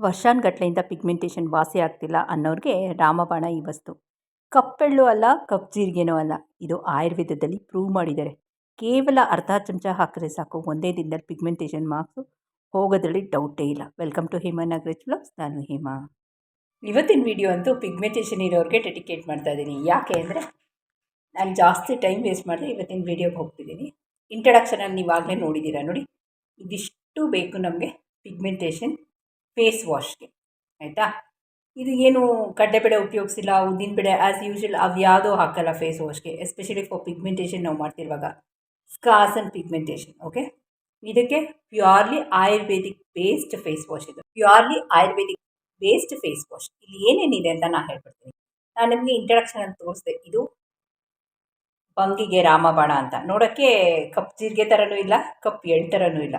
ವರ್ಷಾನುಗಟ್ಲೆಯಿಂದ pigmentation ವಾಸಿ ಆಗ್ತಿಲ್ಲ ಅನ್ನೋರಿಗೆ ರಾಮಬಾಣ ಈ ವಸ್ತು. ಕಪ್ಪೆಳ್ಳು ಅಲ್ಲ, ಕಪ್ಪು ಜೀರಿಗೆನೂ ಅಲ್ಲ. ಇದು ಆಯುರ್ವೇದದಲ್ಲಿ ಪ್ರೂವ್ ಮಾಡಿದ್ದಾರೆ. ಕೇವಲ ಅರ್ಧ ಚಮಚ ಹಾಕಿದ್ರೆ ಸಾಕು, ಒಂದೇ ದಿನದಲ್ಲಿ ಪಿಗ್ಮೆಂಟೇಷನ್ ಮಾರ್ಕ್ಸು ಹೋಗೋದ್ರಲ್ಲಿ ಡೌಟೇ ಇಲ್ಲ. Welcome to Hema Nagaraj vlogs. ನಾನು ಹೇಮಾ. ಇವತ್ತಿನ ವಿಡಿಯೋ ಅಂತೂ ಪಿಗ್ಮೆಂಟೇಷನ್ ಇರೋರಿಗೆ ಡೆಡಿಕೇಟ್ ಮಾಡ್ತಾ ಇದ್ದೀನಿ. ಯಾಕೆ ಅಂದರೆ ನಾನು ಜಾಸ್ತಿ ಟೈಮ್ ವೇಸ್ಟ್ ಮಾಡಿದೆ ಇವತ್ತಿನ ವೀಡಿಯೋಗೆ ಹೋಗ್ತಿದ್ದೀನಿ. ಇಂಟ್ರಡಕ್ಷನಲ್ಲಿ ನೀವಾಗಲೇ ನೋಡಿದ್ದೀರಾ ನೋಡಿ. ಇದಿಷ್ಟು ಬೇಕು ನಮಗೆ ಪಿಗ್ಮೆಂಟೇಷನ್ ಫೇಸ್ ವಾಶ್ಗೆ, ಆಯಿತಾ. ಇದು ಏನು ಕಡಲೆಬೇಳೆ ಉಪಯೋಗಿಸಿಲ್ಲ, ಉದ್ದಿನಬೇಳೆ ಆ್ಯಸ್ ಯೂಶುವಲ್ ಅವು ಯಾವುದೋ ಹಾಕಲ್ಲ ಫೇಸ್ ವಾಶ್ಗೆ. ಎಸ್ಪೆಷಲಿ ಫಾರ್ ಪಿಗ್ಮೆಂಟೇಷನ್ ನಾವು ಮಾಡ್ತಿರುವಾಗ ಸ್ಕಾರ್ಸ್ ಆ್ಯಂಡ್ ಪಿಗ್ಮೆಂಟೇಷನ್. ಓಕೆ, ಇದಕ್ಕೆ purely Ayurvedic based face wash. ಇದು purely Ayurvedic based face wash. ಇಲ್ಲಿ ಏನೇನಿದೆ ಅಂತ ನಾನು ಹೇಳ್ಬಿಡ್ತೀನಿ. ನಾನು ನಿಮಗೆ ಇಂಟ್ರಡಕ್ಷನಲ್ಲಿ ತೋರಿಸಿದೆ. ಇದು ಬಂಗಿಗೆ ರಾಮಬಾಣ ಅಂತ. ನೋಡೋಕ್ಕೆ ಕಪ್ಪು ಜೀರಿಗೆ ಥರನೂ ಇಲ್ಲ, ಕಪ್ಪು ಎಳ್ಳು ಥರನೂ ಇಲ್ಲ.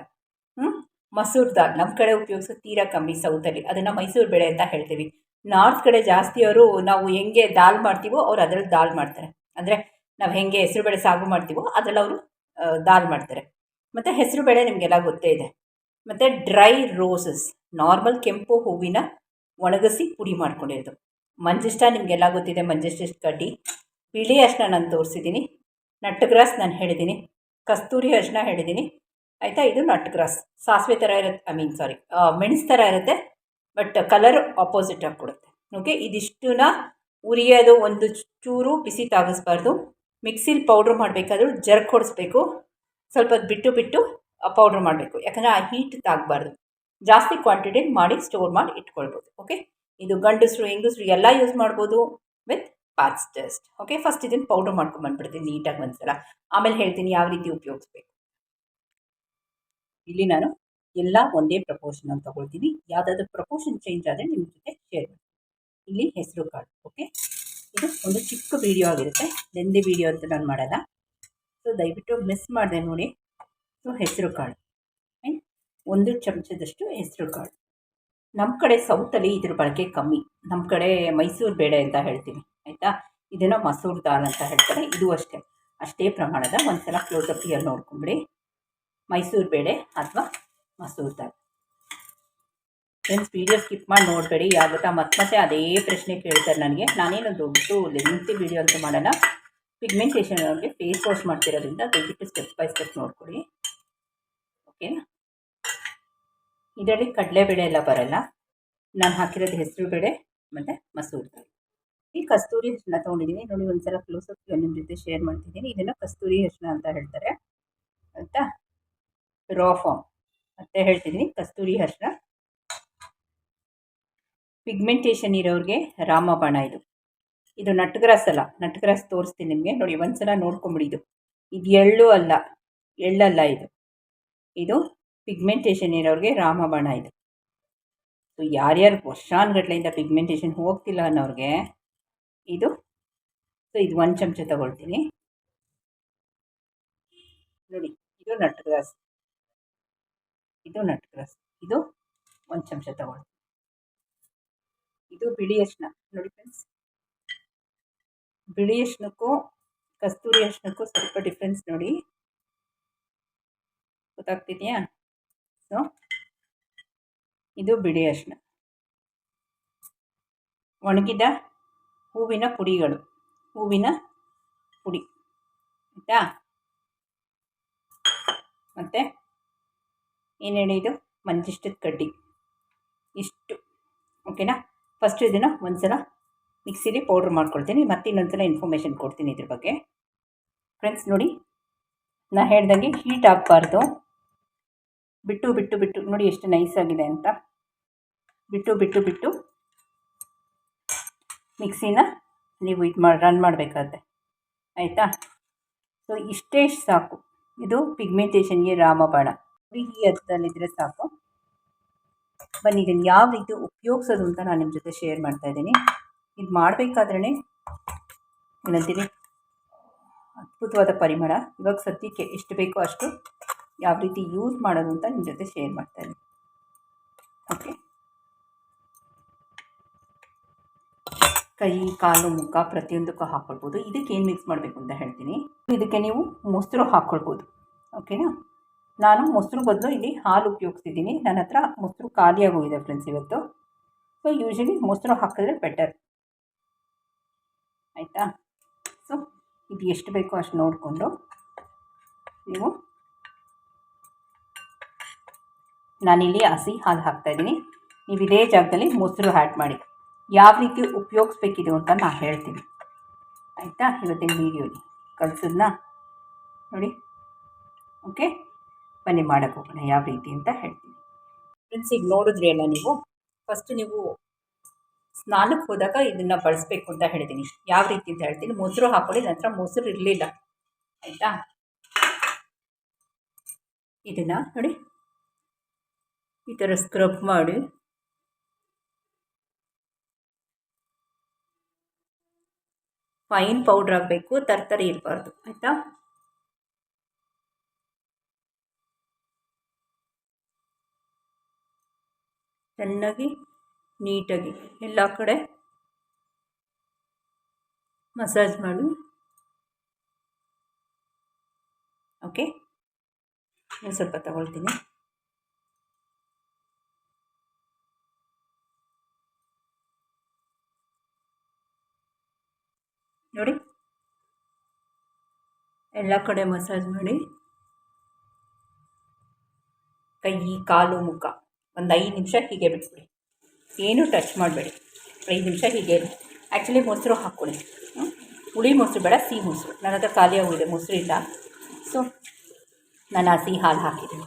ಮಸೂರ್ ದಾಲ್ ನಮ್ಮ ಕಡೆ ಉಪಯೋಗಿಸೋದು ತೀರಾ ಕಮ್ಮಿ ಸೌತಲ್ಲಿ. ಅದನ್ನು ಮೈಸೂರು ಬೇಳೆ ಅಂತ ಹೇಳ್ತೀವಿ. ನಾರ್ತ್ ಕಡೆ ಜಾಸ್ತಿ ಅವರು ನಾವು ಹೆಂಗೆ ದಾಲ್ ಮಾಡ್ತೀವೋ ಅವ್ರು ಅದರಲ್ಲಿ ದಾಲ್ ಮಾಡ್ತಾರೆ. ಅಂದರೆ ನಾವು ಹೆಂಗೆ ಹೆಸರು ಬೇಳೆ ಸಾಗು ಮಾಡ್ತೀವೋ ಅದರಲ್ಲಿ ಅವರು ದಾಲ್ ಮಾಡ್ತಾರೆ. ಮತ್ತು ಹೆಸರು ಬೇಳೆ ನಿಮಗೆಲ್ಲ ಗೊತ್ತೇ ಇದೆ. ಮತ್ತು ಡ್ರೈ ರೋಸಸ್, ನಾರ್ಮಲ್ ಕೆಂಪು ಹೂವಿನ ಒಣಗಿಸಿ ಪುಡಿ ಮಾಡ್ಕೊಂಡಿರೋದು. ಮಂಜಿಷ್ಟ ನಿಮಗೆಲ್ಲ ಗೊತ್ತಿದೆ, ಮಂಜಿಷ್ಟ ಕಡ್ಡಿ. ಬಿಳಿ ಅರಿಶಿನ ನಾನು ತೋರಿಸಿದ್ದೀನಿ. ನಟ್ ಗ್ರಾಸ್ ನಾನು ಹೇಳಿದ್ದೀನಿ. ಕಸ್ತೂರಿ ಅರಿಶಿನ ಹೇಳಿದ್ದೀನಿ, ಆಯಿತಾ. ಇದು ನಟ್ ಗ್ರಾಸ್ ಸಾಸಿವೆ ಥರ ಇರುತ್ತೆ, ಮೆಣಸು ಥರ ಇರುತ್ತೆ, ಬಟ್ ಕಲರ್ ಆಪೋಸಿಟ್ ಆಗಿ ಕೊಡುತ್ತೆ. ಓಕೆ, ಇದಿಷ್ಟನ್ನ ಉರಿಯೋದು, ಒಂದು ಚೂರು ಬಿಸಿ ತಾಗಿಸ್ಬಾರ್ದು. ಮಿಕ್ಸಿಲಿ ಪೌಡ್ರ್ ಮಾಡಬೇಕಾದ್ರೂ ಜರ್ಕ್ ಹೊಡಿಸ್ಬೇಕು. ಸ್ವಲ್ಪ ಬಿಟ್ಟು ಬಿಟ್ಟು ಪೌಡ್ರ್ ಮಾಡಬೇಕು, ಯಾಕಂದರೆ ಆ ಹೀಟ್ ತಾಗಬಾರ್ದು. ಜಾಸ್ತಿ ಕ್ವಾಂಟಿಟಿ ಮಾಡಿ ಸ್ಟೋರ್ ಮಾಡಿ ಇಟ್ಕೊಳ್ಬೋದು. ಓಕೆ, ಇದು ಗಂಡಸರು ಹೆಂಗಸರು ಎಲ್ಲ ಯೂಸ್ ಮಾಡ್ಬೋದು with patch test. Okay, first ಇದನ್ನು ಪೌಡ್ರ್ ಮಾಡ್ಕೊಂಡ್ಬಂದ್ಬಿಡ್ತೀನಿ ನೀಟಾಗಿ ಒಂದ್ಸಲ, ಆಮೇಲೆ ಹೇಳ್ತೀನಿ ಯಾವ ರೀತಿ ಉಪಯೋಗಿಸ್ಬೇಕು. ಇಲ್ಲಿ ನಾನು ಎಲ್ಲ ಒಂದೇ ಪ್ರಪೋರ್ಷನ್ ಅಂತ ತೊಗೊಳ್ತೀನಿ. ಯಾವುದಾದ್ರೂ ಪ್ರಪೋರ್ಷನ್ ಚೇಂಜ್ ಆದರೆ ನಿಮ್ಮ ಜೊತೆ ಶೇರ್ ಮಾಡ್ತೀನಿ. ಇಲ್ಲಿ ಹೆಸರು ಕಾಳು. ಓಕೆ, ಇದು ಒಂದು ಚಿಕ್ಕ ವೀಡಿಯೋ ಆಗಿರುತ್ತೆ, ಲೆಂದಿ ವೀಡಿಯೋ ಅಂತ ನಾನು ಮಾಡಲ್ಲ. ಸೊ ದಯವಿಟ್ಟು ಮಿಸ್ ಮಾಡಿದೆ ನೋಡಿ. ಸೊ ಹೆಸರು ಕಾಳು, ಒಂದು ಚಮಚದಷ್ಟು ಹೆಸರು ಕಾಳು. ನಮ್ಮ ಕಡೆ ಸೌತಲ್ಲಿ ಇದ್ರ ಬಳಕೆ ಕಮ್ಮಿ. ನಮ್ಮ ಕಡೆ ಮೈಸೂರು ಬೇಳೆ ಅಂತ ಹೇಳ್ತೀವಿ, ಆಯಿತಾ. ಇದನ್ನು ಮಸೂರ್ ದಾಲ್ ಅಂತ ಹೇಳ್ತಾರೆ. ಇದು ಅಷ್ಟೇ ಪ್ರಮಾಣದ. ಒಂದು ಸಲ ಕ್ಲೋಸಪ್ ಇಯರ್ ನೋಡ್ಕೊಂಬಿಡಿ. ಮೈಸೂರು ಬೇಳೆ ಅಥವಾ ಮಸೂರ್ ದಾಲ್. ಫ್ರೆಂಡ್ಸ್, ವೀಡಿಯೋ ಸ್ಕಿಪ್ ಮಾಡಿ ನೋಡಬೇಡಿ. ಯಾವತ್ತಾ ಮತ್ತೆ ಅದೇ ಪ್ರಶ್ನೆ ಕೇಳ್ತಾರೆ ನನಗೆ. ನಾನೇನು ದೊಡ್ಡ ಲೆಂತಿ ವೀಡಿಯೋ ಅಂತ ಮಾಡೋಣ. ಪಿಗ್ಮೆಂಟೇಷನ್ ಅವ್ರಿಗೆ ಫೇಸ್ ವಾಶ್ ಮಾಡ್ತಿರೋದ್ರಿಂದ ದಯವಿಟ್ಟು ಸ್ಟೆಪ್ ಬೈ ಸ್ಟೆಪ್ ನೋಡ್ಕೊಳ್ಳಿ, ಓಕೆನಾ. ಇದರಲ್ಲಿ ಕಡಲೆಬೇಳೆ ಎಲ್ಲ ಬರಲ್ಲ. ನಾನು ಹಾಕಿರೋದು ಹೆಸರು ಬೇಳೆ ಮತ್ತು ಮಸೂರ್ ದಾಲ್. ಈ ಕಸ್ತೂರಿ ಅರಿಶಿನ ತೊಗೊಂಡಿದ್ದೀನಿ ನೋಡಿ. ಒಂದು ಸಲ ಕ್ಲೋಸಪ್ ನಿಮ್ಮ ಜೊತೆ ಶೇರ್ ಮಾಡ್ತಿದ್ದೀನಿ. ಇದನ್ನು ಕಸ್ತೂರಿ ಅರಿಶಿನ ಅಂತ ಹೇಳ್ತಾರೆ, ಆಯಿತಾ. ರಾ ಫಾರ್ಮ್ ಮತ್ತೆ ಹೇಳ್ತಿದ್ದೀನಿ, ಕಸ್ತೂರಿ ಅರಿಶಿನ. ಪಿಗ್ಮೆಂಟೇಷನ್ ಇರೋರಿಗೆ ರಾಮಬಾಣ ಇದು. ಇದು ನಟ್ ಗ್ರಾಸ್ ಅಲ್ಲ, ನಟ್ ಗ್ರಾಸ್ ತೋರಿಸ್ತೀನಿ ನಿಮಗೆ ನೋಡಿ. ಒಂದ್ಸಲ ನೋಡ್ಕೊಂಬಿಡಿ. ಇದು ಎಳ್ಳು ಅಲ್ಲ, ಎಳ್ಳಲ್ಲ ಇದು ಪಿಗ್ಮೆಂಟೇಷನ್ ಇರೋರಿಗೆ ರಾಮಬಾಣ ಇದು. ಸೊ ಯಾರ್ಯಾರು ವರ್ಷಾನುಗಟ್ಲೆಯಿಂದ ಪಿಗ್ಮೆಂಟೇಷನ್ ಹೋಗ್ತಿಲ್ಲ ಅನ್ನೋರಿಗೆ ಇದು. ಸೊ ಇದು 1 ಚಮಚ ತಗೊಳ್ತೀನಿ ನೋಡಿ. ಇದು ನಟ್ ಗ್ರಾಸ್, ಇದು 1 ಚಮಚ ತಗೊಳ್ತೀನಿ. ಇದು ಬಿಳಿ ಅರಿಶಿನ ನೋಡಿ ಫ್ರೆಂಡ್ಸ್. ಬಿಳಿ ಅರಿಶಿನಕ್ಕೂ ಕಸ್ತೂರಿ ಅರಿಶಿನಕ್ಕೂ ಸ್ವಲ್ಪ ಡಿಫ್ರೆನ್ಸ್ ನೋಡಿ, ಗೊತ್ತಾಗ್ತಿದೆಯಾ. ಸೊ ಇದು ಬಿಳಿ ಅರಿಶಿನ. ಒಣಗಿದ ಹೂವಿನ ಪುಡಿಗಳು, ಹೂವಿನ ಪುಡಿ, ಆಯಿತಾ. ಮತ್ತು ಏನು ಹೇಳಿದ್ದು, ಮಂಜಿಷ್ಟದ ಕಡ್ಡಿ, ಇಷ್ಟು. ಓಕೆನಾ. ಫಸ್ಟ್ ಇದನ್ನು ಒಂದ್ಸಲ ಮಿಕ್ಸಿಲಿ ಪೌಡ್ರ್ ಮಾಡ್ಕೊಳ್ತೀನಿ, ಮತ್ತೆ ಇನ್ನೊಂದ್ಸಲ ಇನ್ಫಾರ್ಮೇಷನ್ ಕೊಡ್ತೀನಿ ಇದ್ರ ಬಗ್ಗೆ. ಫ್ರೆಂಡ್ಸ್ ನೋಡಿ, ನಾನು ಹೇಳ್ದಂಗೆ ಹೀಟ್ ಆಗಬಾರ್ದು. ಬಿಟ್ಟು ಬಿಟ್ಟು ಬಿಟ್ಟು ನೋಡಿ ಎಷ್ಟು ನೈಸಾಗಿದೆ ಅಂತ. ಬಿಟ್ಟು ಬಿಟ್ಟು ಬಿಟ್ಟು ಮಿಕ್ಸಿನ ನೀವು ರನ್ ಮಾಡಬೇಕಾದ್ರೆ, ಆಯಿತಾ. ಸೊ ಇಷ್ಟೇ ಸಾಕು. ಇದು ಪಿಗ್ಮೆಂಟೇಷನ್ಗೆ ರಾಮಬಾಣ. ಈ ಹತ್ತಲ್ಲಿದ್ದರೆ ಸಾಕು. ಬನ್ನಿ, ಇದನ್ನು ಯಾವ ರೀತಿ ಉಪಯೋಗಿಸೋದು ಅಂತ ನಾನು ನಿಮ್ಮ ಜೊತೆ ಶೇರ್ ಮಾಡ್ತಾಯಿದ್ದೀನಿ. ಇದು ಮಾಡಬೇಕಾದ್ರೇ ಏನಂತೀನಿ, ಅದ್ಭುತವಾದ ಪರಿಮಳ. ಇವಾಗ ಸದ್ಯಕ್ಕೆ ಎಷ್ಟು ಬೇಕೋ ಅಷ್ಟು ಯಾವ ರೀತಿ ಯೂಸ್ ಮಾಡೋದು ಅಂತ ನಿಮ್ಮ ಜೊತೆ ಶೇರ್ ಮಾಡ್ತಾಯಿದ್ದೀನಿ. ಓಕೆ, ಕೈ, ಕಾಲು, ಮುಖ ಪ್ರತಿಯೊಂದಕ್ಕೂ ಹಾಕ್ಕೊಳ್ಬೋದು. ಇದಕ್ಕೆ ಏನು ಮಿಕ್ಸ್ ಮಾಡಬೇಕು ಅಂತ ಹೇಳ್ತೀನಿ. ಇದಕ್ಕೆ ನೀವು ಮೊಸರು ಹಾಕ್ಕೊಳ್ಬೋದು, ಓಕೆನಾ. ನಾನು ಮೊಸರು ಬದಲು ಇಲ್ಲಿ ಹಾಲು ಉಪಯೋಗಿಸ್ತಿದ್ದೀನಿ. ನನ್ನ ಹತ್ರ ಮೊಸರು ಖಾಲಿಯಾಗೋಗಿದೆ ಫ್ರೆಂಡ್ಸ್ ಇವತ್ತು. ಸೊ ಯೂಶ್ವಲಿ ಮೊಸರು ಹಾಕಿದ್ರೆ ಬೆಟರ್, ಆಯಿತಾ. ಸೊ ಇದು ಎಷ್ಟು ಬೇಕೋ ಅಷ್ಟು ನೋಡಿಕೊಂಡು ನೀವು, ನಾನಿಲ್ಲಿ ಹಸಿ ಹಾಲು ಹಾಕ್ತಾಯಿದ್ದೀನಿ. ನೀವು ಇದೇ ಜಾಗದಲ್ಲಿ ಮೊಸರು ಆ್ಯಡ್ ಮಾಡಿ. ಯಾವ ರೀತಿ ಉಪಯೋಗಿಸ್ಬೇಕಿದೆ ಅಂತ ನಾನು ಹೇಳ್ತೀನಿ, ಆಯಿತಾ. ಇವತ್ತಿನ ವೀಡಿಯೋಲಿ ಕಲಿಸೋದನ್ನ ನೋಡಿ. ಓಕೆ, ಬನ್ನಿ ಮಾಡೋಕ್ಕೆ ಹೋಗೋಣ ಯಾವ ರೀತಿ ಅಂತ ಹೇಳ್ತೀನಿ. ಫ್ರೆಂಡ್ಸ್, ಈಗ ನೋಡಿದ್ರಿ ಅಲ್ಲ ನೀವು, ಫಸ್ಟ್ ನೀವು ಸ್ನಾನಕ್ಕೆ ಹೋದಾಗ ಇದನ್ನು ಬಳಸಬೇಕು ಅಂತ ಹೇಳಿದ್ದೀನಿ. ಯಾವ ರೀತಿ ಅಂತ ಹೇಳ್ತೀನಿ. ಮೊಸರು ಹಾಕ್ಕೊಳ್ಳಿ. ನಂತರ ಮೊಸರು ಇರಲಿಲ್ಲ, ಆಯಿತಾ. ಇದನ್ನು ನೋಡಿ ಈ ಥರ ಸ್ಕ್ರಬ್ ಮಾಡಿ ಫೈನ್ ಪೌಡ್ರ್ ಆಗಬೇಕು, ತರ್ತರಿ ಇರಬಾರ್ದು, ಆಯಿತಾ. ಚೆನ್ನಾಗಿ ನೀಟಾಗಿ ಎಲ್ಲ ಕಡೆ ಮಸಾಜ್ ಮಾಡಿ. ಓಕೆ, ನಾನು ಸ್ವಲ್ಪ ತಗೊಳ್ತೀನಿ. ನೋಡಿ, ಎಲ್ಲ ಕಡೆ ಮಸಾಜ್ ಮಾಡಿ. ಕೈ, ಕಾಲು, ಮುಖ ಒಂದು 5 ನಿಮಿಷ ಹೀಗೆ ಬಿಟ್ಬಿಡಿ. ಏನೂ ಟಚ್ ಮಾಡಬೇಡಿ. 5 ನಿಮಿಷ ಹೀಗೆ. ಆ್ಯಕ್ಚುಲಿ ಮೊಸರು ಹಾಕ್ಕೊಳ್ಳಿ. ಹುಳಿ ಮೊಸರು ಬೇಡ, ಸಿಹಿ ಮೊಸರು. ನನ್ನ ಹತ್ರ ಖಾಲಿಯಾಗಿದೆ, ಮೊಸರು ಇಲ್ಲ. ಸೊ ನಾನು ಹಸಿ ಹಾಲು ಹಾಕಿದ್ದೀನಿ.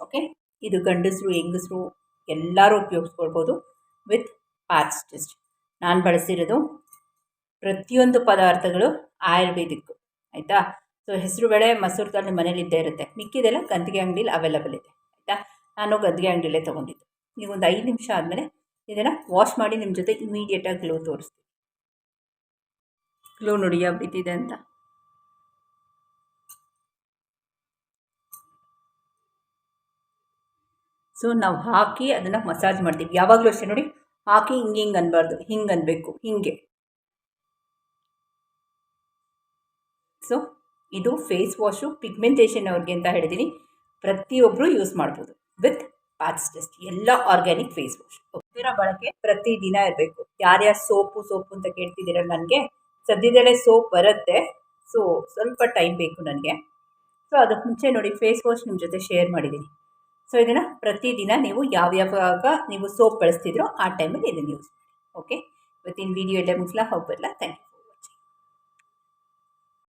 ಓಕೆ, ಇದು ಗಂಡಸರು ಹೆಂಗಸರು ಎಲ್ಲರೂ ಉಪಯೋಗಿಸ್ಕೊಳ್ಬೋದು ವಿತ್ ಪ್ಯಾಚ್ ಟೆಸ್ಟ್. ನಾನು ಬಳಸಿರೋದು ಪ್ರತಿಯೊಂದು ಪದಾರ್ಥಗಳು ಆಯುರ್ವೇದಿಕ್, ಆಯಿತಾ. ಸೊ ಹೆಸರುಬೇಳೆ, ಮಸೂರು ದಾಲ್ ನಿಮ್ಮ ಮನೇಲಿ ಇದ್ದೇ ಇರುತ್ತೆ. ಮಿಕ್ಕಿದೆಲ್ಲ ಗಂದಿಗೆ ಅಂಗಡೀಲಿ ಅವೈಲಬಲ್ ಇದೆ, ಆಯಿತಾ. ನಾನು ಗಂದಿಗೆ ಅಂಗಡಿಯಲ್ಲೇ ತೊಗೊಂಡಿದ್ದು. ನೀವು ಒಂದು 5 ನಿಮಿಷ ಆದಮೇಲೆ ಇದನ್ನು ವಾಶ್ ಮಾಡಿ ನಿಮ್ಮ ಜೊತೆ ಇಮಿಡಿಯೇಟಾಗಿ ಗ್ಲೋ ತೋರಿಸ್ತೀನಿ. ಗ್ಲೋ ನೋಡಿ ಯಾವ ರೀತಿ ಇದೆ ಅಂತ. ಸೊ ನಾವು ಹಾಕಿ ಅದನ್ನು ಮಸಾಜ್ ಮಾಡ್ತೀವಿ. ಯಾವಾಗಲೂ ಅಷ್ಟೇ ನೋಡಿ, ಹಾಕಿ ಹಿಂಗೆ ಅನ್ಬಾರ್ದು, ಹಿಂಗೆ ಅನ್ಬೇಕು, ಹಿಂಗೆ. ಸೊ ಇದು ಫೇಸ್ ವಾಶು ಪಿಗ್ಮೆಂಟೇಷನ್ ಅವ್ರಿಗೆ ಅಂತ ಹೇಳಿದ್ದೀನಿ. ಪ್ರತಿಯೊಬ್ಬರು ಯೂಸ್ ಮಾಡ್ಬೋದು ವಿತ್ ಪ್ಯಾಚ್ ಟೆಸ್ಟ್. ಎಲ್ಲ ಆರ್ಗ್ಯಾನಿಕ್ ಫೇಸ್ ವಾಶ್. ಇದರ ಬಳಕೆ ಪ್ರತಿದಿನ ಇರಬೇಕು. ಯಾರ್ಯಾರು ಸೋಪು ಅಂತ ಕೇಳ್ತಿದ್ದೀರ, ನನಗೆ ಸದ್ಯದಲ್ಲೇ ಸೋಪ್ ಬರುತ್ತೆ. ಸೊ ಸ್ವಲ್ಪ ಟೈಮ್ ಬೇಕು ನನಗೆ. ಸೊ ಅದಕ್ಕೆ ಮುಂಚೆ ನೋಡಿ ಫೇಸ್ ವಾಶ್ ನಿಮ್ಮ ಜೊತೆ ಶೇರ್ ಮಾಡಿದ್ದೀನಿ. ಸೊ ಇದನ್ನು ಪ್ರತಿದಿನ ನೀವು ಯಾವ್ಯಾವಾಗ ನೀವು ಸೋಪ್ ಬಳಸ್ತಿದ್ರೋ ಆ ಟೈಮಲ್ಲಿ ಇದನ್ನು ಯೂಸ್ ಮಾಡಿ. ಓಕೆ, ಇವತ್ತಿನ ವೀಡಿಯೋ ಎಲ್ಲ ಮುಗಿಸ್ಲಾ ಹೋಗ್ಬರಲ್ಲ. Thank you.